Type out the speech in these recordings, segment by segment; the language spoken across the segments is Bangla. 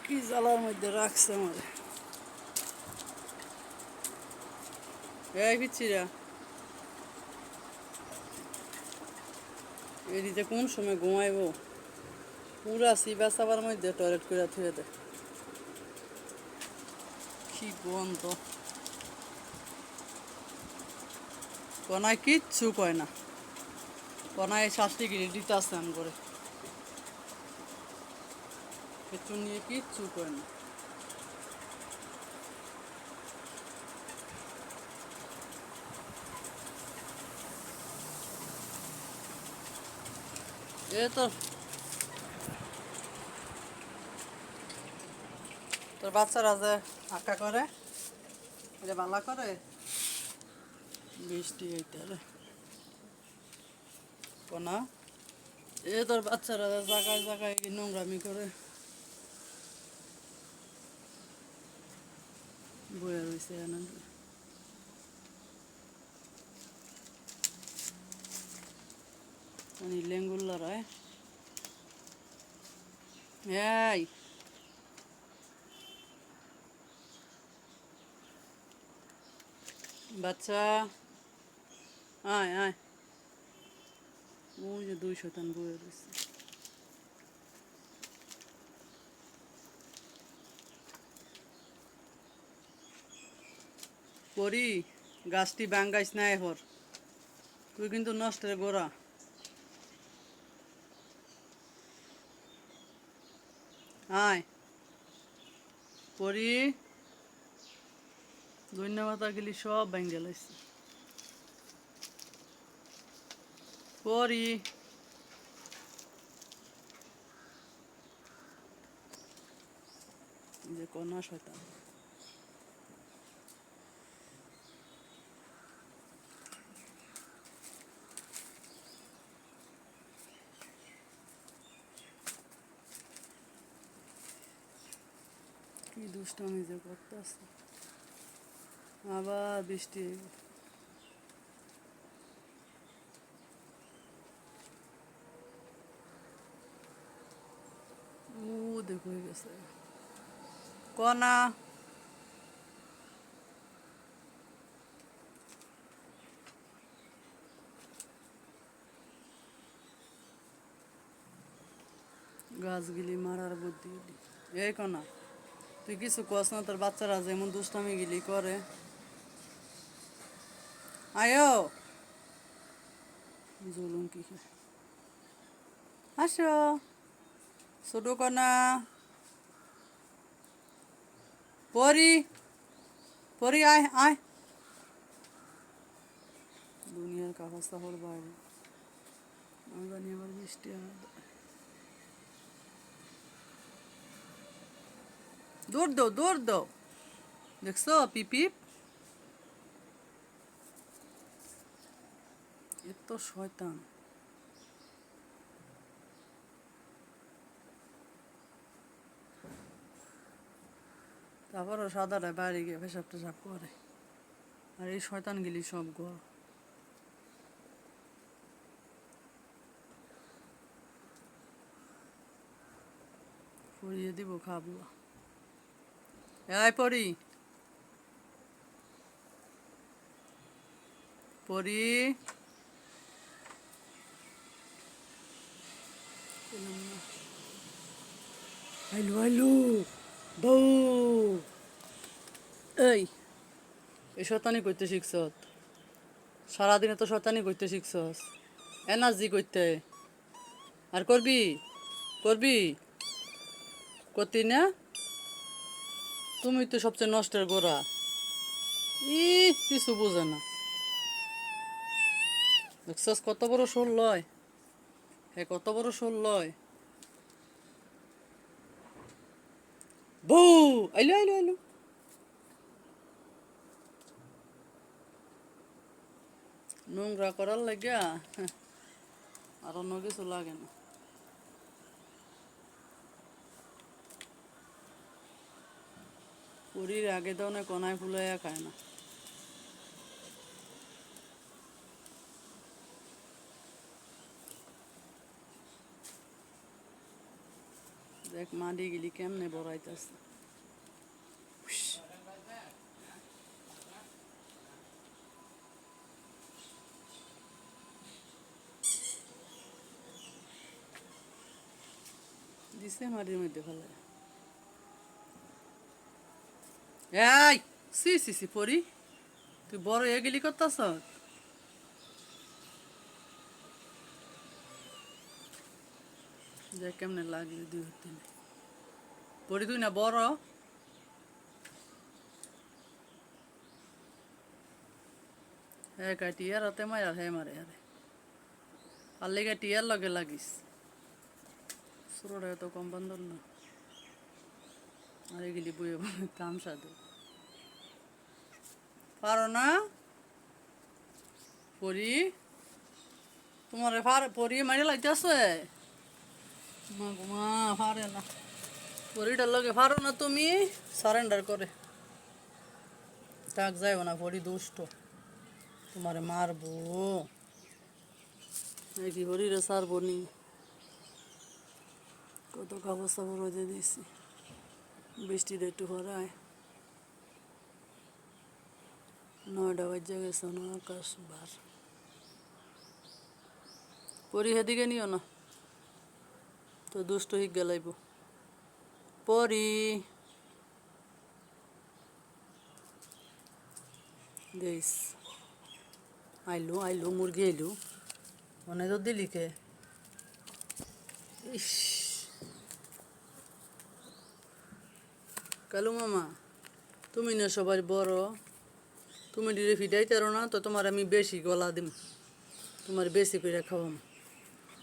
কি জ্বালার মধ্যে রাখছে আমার। এই পিচ্ছিরা এদিকে কোন সময় ঘুমাইব? পুরা সিবা সাবার মধ্যে টয়লেট করে থুয়ে দেয়। কি গন্ধ! কনায় কিচ্ছু কয় না, কনায় শাস্তিগিরি দিতে আসতেন করে, কিছু নিয়ে কিচ্ছু কয় না। এ তোর তোর বাচ্চারা যে আঁকা করে, এটা বালা করে, বৃষ্টি এইটা রে কনা। এ তোর বাচ্চারা জায়গায় জায়গায় নোংরামি করে বয়ে রয়েছে এনাকে। লেঙ্গুল্লা রায় এই বাচ্চা আয় আয়, ওই যে 2 শতান বয়ে রয়েছে। পরি গাছটি বাঙ্গাইস না এহর, তুই কিন্তু নষ্টের গোড়া। আয় পরি, ধন্যবাদ গেলি সব ভাঙ্গে লাইছে। পরি যে কনা শয়তান। কি দুষ্টামি যে করতেছে, আবার বৃষ্টি হইব। ও দেখো হয়ে গেছে কনা। গাছগুলি মারার বুদ্ধি গিলি। এই কনা, তুই কিছু কস না? তোর বাচ্চারা যেমন দুষ্টামি গিলি করে। আয়ো জুলুম কি আসো ছোট কনা। পরি পরি আয় আয়, দুনিয়ার কাগজ তাহলে বাইরে আমি জানি আবার বৃষ্টি হবে। দৌড় দাও দৌড় দাও, দেখছো পিপিপ এত শয়তান। তারপরও সাদাটায় বাইরে গিয়ে পেশাব টেশাব করে, আর এই শয়তানগুলি সব ঘর। পরিয়ে দিব খাবো। এই পরি পরি, আইলু আইলু বউ। এই এই শতানি করতে শিখছ? সারাদিনে তো শতানি করতে শিখছস, এনার্জি করতে। আর করবি করবি করতি না? তুমি তো সবচেয়ে নষ্টের গোড়া। ই কিছু বোঝে না, দেখছস কত বড় শোল লয়, হে কত বড় শোল লয়। বউ আইলো আইলো আইলো। নোংরা করার লাগিয়া আর অন্য কিছু লাগে না। পুরীর আগে তো অনেক কনায় ফুলাইয়া খায় না। দেখ মাটি গেলি কেমনে বড়াইতেছে। দিছে মাটির মধ্যে ফেলে। এই সি সি সি পরি, তুই বড় হয়ে গেলি করতেছ। দেখ কেমনে লাগবে দুই দিনে পরি, তুই না বড়। হ্যাঁ টিয়ার হাতে মার হ্যাঁ মারে আরে আর লেগে টিয়ার লগে লাগিস। ছোটটা এত কম বান্ধব না, আর এগুলি বইয়ে তামসা দে পারো না পরি, তোমার পরি মারি লাগতেছে। মা মা পারে না, পরিটার লগে পারো না তুমি, সারেন্ডার করে তাক যাইব না। পরি দুষ্ট, তোমারে মারবো নাকি পরিরে সারবো নি। কত কাপড় সাপড় রোদে দিয়েছি, বৃষ্টিটা একটু হরায়। 9টা বাজে গেছে না, আকাশ বার। পরি হেদিকে নিও না তো দুষ্ট হিক গেলাইব। পরি দেশ আইলু আইলু মুরগি আইলু, অনেক তো দিলি কে। ইস কালু মামা, তুমি না সবার বড়, তুমি ডিরে ফিটাইতারো না তো তোমার আমি বেশি গলা দিম, তোমার বেশি করে খাওয়াম।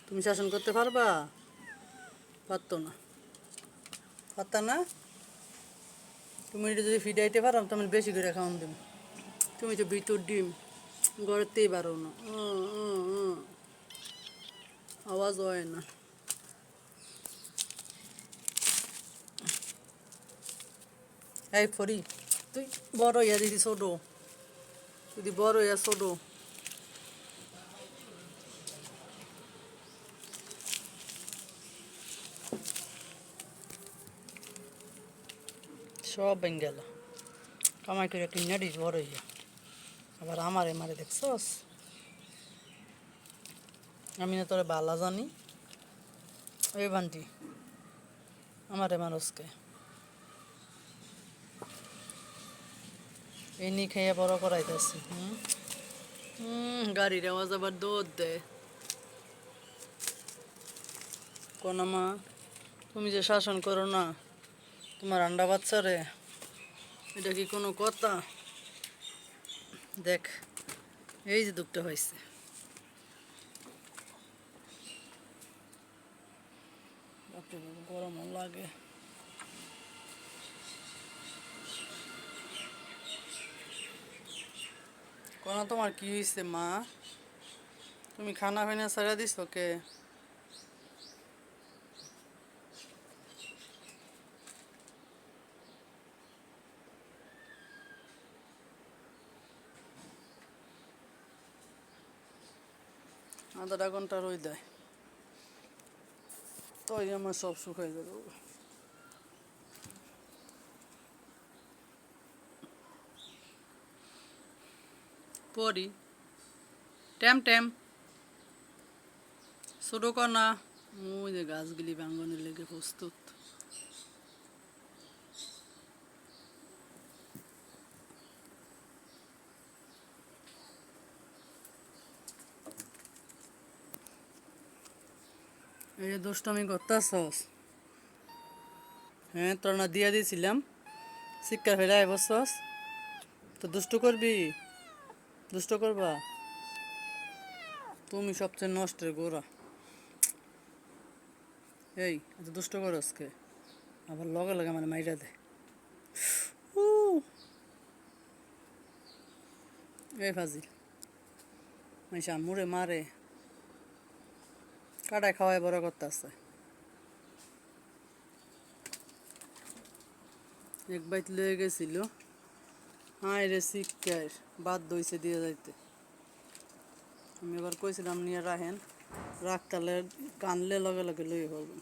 তুমি শাসন করতে পারবা? পারতো না, পারতা না। তুমি যদি ফিটাইতে পারো তোমার বেশি করে খাওয়াম দিম। তুমি তো ভিতর ডিম গড়তেই পারো না, আওয়াজ হয় না। এই ফরি, তুই বড় ইয়া দিদি ছোট, যদি বড় ইয়া ছোট। সব বেঙ্গেল কামাই করে কিনে দিস বড় ইয়া, আবার আমারে মারে দেখছস। আমি না তোরে বালা জানি, ওই বান্টি আমারে মানুষকে এনি খাইয়া বড় করাইতেছি। গাড়ির আওয়াজ আবার দৌড় দেয়। কোনামা, তুমি যে শাসন করো না তোমার আন্ডা বাচ্চারে, এটা কি কোনো কথা? দেখ এই যে দুঃখটা হয়েছে। গরম লাগে। কোনা তোমার কি হয়েছে মা? তুমি খানা ফাইনা ছাড়া দিস ওকে? আধা ঘন্টা রই দেয় তো আমার সব শুকাই যাবে। পরি ট্যাম ট্যাম ছোট কনা, ওই যে গাছগুলি ভাঙ্গনের লেগে প্রস্তুত। এই যে দুষ্টমি করতেছস, হ্যাঁ তোর না দিয়া দিয়েছিলাম শিক্ষা ফেরাই বসছস তো দুষ্ট করবি, দুষ্ট করবা। তুমি সবচেয়ে নষ্টের গোড়া। এই এত দুষ্ট করস কে? আবার লগে লগে মানে মাইরা দে। এই ফাজিল মাইসা মুড়ে মারে, কাটায় খাওয়াই বড় করতে আছে। এক বাইত লয়ে গেছিল, হাই রে শিক্ষার বাধ্য হইছে দিয়ে যাইতে। আমি এবার কইছিলাম নিয়ে রাখেন, রাখতালে কানলে লগে লগে লয়ে পাবেন।